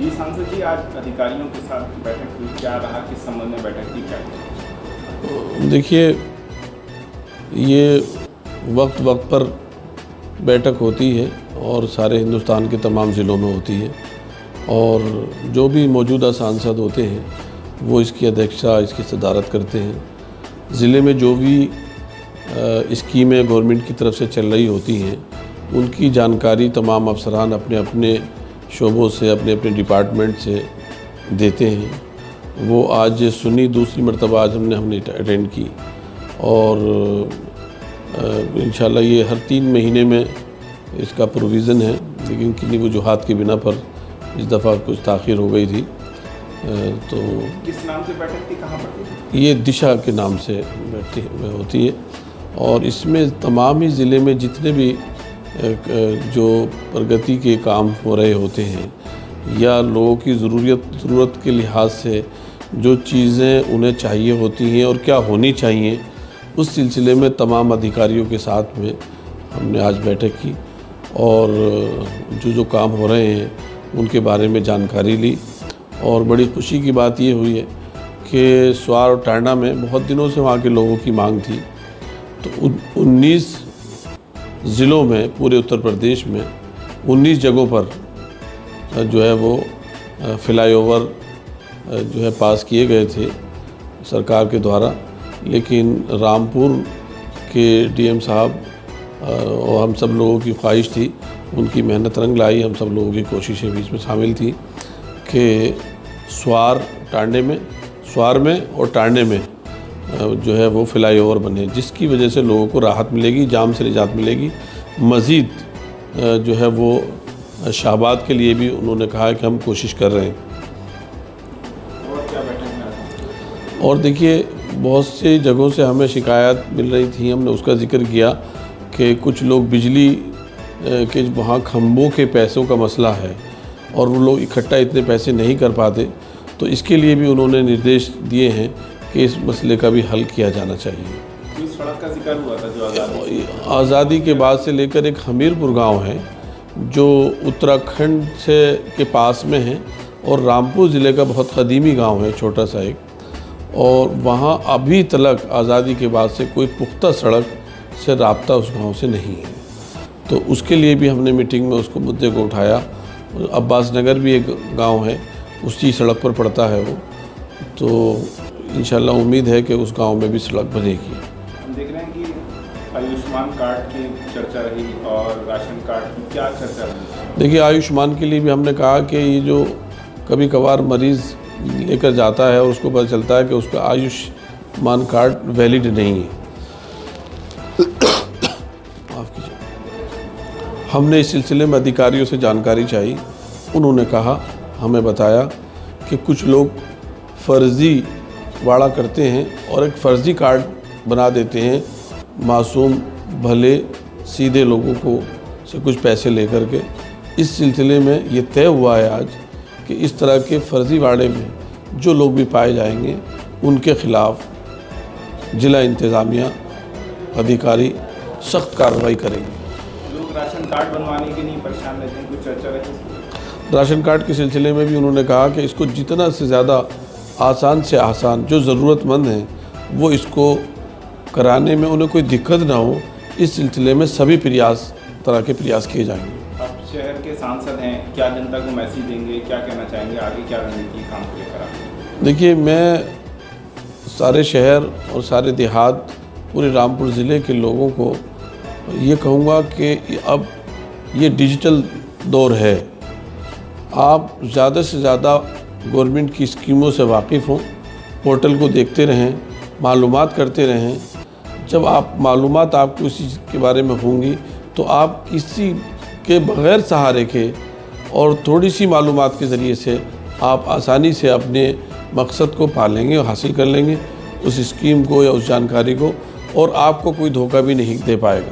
जी सांसद जी, आज अधिकारियों के साथ बैठक हुई, क्या रहा, किस संबंध में बैठक की, क्या? देखिए, ये वक्त वक्त पर बैठक होती है और सारे हिंदुस्तान के तमाम ज़िलों में होती है, और जो भी मौजूदा सांसद होते हैं वो इसकी अध्यक्षता, इसकी सदारत करते हैं। ज़िले में जो भी स्कीमें गवर्नमेंट की तरफ से चल रही होती हैं उनकी जानकारी तमाम अफसरान अपने अपने शोबों से, अपने अपने डिपार्टमेंट से देते हैं। वो आज सुनी, दूसरी मरतबा आज हमने अटेंड की, और इंशाल्लाह ये हर 3 महीने में इसका प्रोविज़न है, लेकिन किन्हीं वजूहात की बिना पर इस दफ़ा कुछ ताख़ीर हो गई थी। तो किस नाम से बैठक थी, कहाँ पर थी? ये दिशा के नाम से होती है, और इसमें तमाम ही ज़िले में जितने भी जो प्रगति के काम हो रहे होते हैं या लोगों की ज़रूरत के लिहाज से जो चीज़ें उन्हें चाहिए होती हैं और क्या होनी चाहिए, उस सिलसिले में तमाम अधिकारियों के साथ में हमने आज बैठक की और जो काम हो रहे हैं उनके बारे में जानकारी ली। और बड़ी खुशी की बात ये हुई है कि स्वार और टांडा में बहुत दिनों से वहाँ के लोगों की मांग थी, तो 19 ज़िलों में, पूरे उत्तर प्रदेश में 19 जगहों पर जो है वो फ्लाईओवर जो है पास किए गए थे सरकार के द्वारा। लेकिन रामपुर के डीएम साहब और हम सब लोगों की ख्वाहिश थी, उनकी मेहनत रंग लाई, हम सब लोगों की कोशिशें भी इसमें शामिल थी कि स्वार में और टांडे में जो है वो फ्लाईओवर बने, जिसकी वजह से लोगों को राहत मिलेगी, जाम से निजात मिलेगी। मज़ीद जो है वो शाहबाद के लिए भी उन्होंने कहा है कि हम कोशिश कर रहे हैं। और क्या बैठक में? और देखिए, बहुत से जगहों से हमें शिकायत मिल रही थी, हमने उसका ज़िक्र किया कि कुछ लोग बिजली के वहाँ खंभों के पैसों का मसला है और वो लोग इकट्ठा इतने पैसे नहीं कर पाते, तो इसके लिए भी उन्होंने निर्देश दिए हैं कि इस मसले का भी हल किया जाना चाहिए। इस सड़क का जिक्र हुआ था जो आज़ादी के बाद से लेकर एक हमीरपुर गांव है जो उत्तराखंड के पास में है, और रामपुर ज़िले का बहुत कदीमी गांव है, छोटा सा एक, और वहाँ अभी तक आज़ादी के बाद से कोई पुख्ता सड़क से राब्ता उस गांव से नहीं है। तो उसके लिए भी हमने मीटिंग में उसको मुद्दे को उठाया। अब्बास नगर भी एक गांव है, उसी सड़क पर पड़ता है वो, तो इंशाल्लाह उम्मीद है कि उस गांव में भी सड़क बनेगी। हम देख रहे हैं कि आयुष्मान कार्ड की चर्चा रही और राशन कार्ड की क्या चर्चा रही? देखिए, आयुष्मान के लिए भी हमने कहा कि ये जो कभी कभार मरीज़ लेकर जाता है और उसको पता चलता है कि उसका आयुष्मान कार्ड वैलिड नहीं है, माफ़ कीजिए, हमने इस सिलसिले में अधिकारियों से जानकारी चाहिए। उन्होंने कहा, हमें बताया कि कुछ लोग फ़र्ज़ी वाड़ा करते हैं और एक फ़र्ज़ी कार्ड बना देते हैं मासूम भले सीधे लोगों को से कुछ पैसे लेकर के। इस सिलसिले में ये तय हुआ है आज कि इस तरह के फ़र्ज़ी वाड़े में जो लोग भी पाए जाएंगे उनके ख़िलाफ़ ज़िला इंतज़ामिया अधिकारी सख्त कार्रवाई करेंगे। लोग राशन कार्ड बनवाने के लिए परेशान रहते हैं, कुछ चर्चा रही? राशन कार्ड के सिलसिले में भी उन्होंने कहा कि इसको जितना से ज़्यादा आसान से आसान, जो ज़रूरतमंद हैं वो इसको कराने में उन्हें कोई दिक्कत ना हो, इस सिलसिले में सभी तरह के प्रयास किए जाएंगे। आप शहर के सांसद हैं, क्या जनता को मैसेज देंगे, क्या कहना चाहेंगे, आगे क्या रणनीति काम को लेकर आप? देखिए, मैं सारे शहर और सारे देहात, पूरे रामपुर ज़िले के लोगों को ये कहूँगा कि अब ये डिजिटल दौर है, आप ज़्यादा से ज़्यादा गवर्नमेंट की स्कीमों से वाकिफ़ हों, पोर्टल को देखते रहें, मालूमात करते रहें। जब आप मालूमात आपको इसी के बारे में होंगी तो आप किसी के बग़ैर सहारे के और थोड़ी सी मालूमात के ज़रिए से आप आसानी से अपने मकसद को पा लेंगे और हासिल कर लेंगे उस स्कीम को या उस जानकारी को, और आपको कोई धोखा भी नहीं दे पाएगा।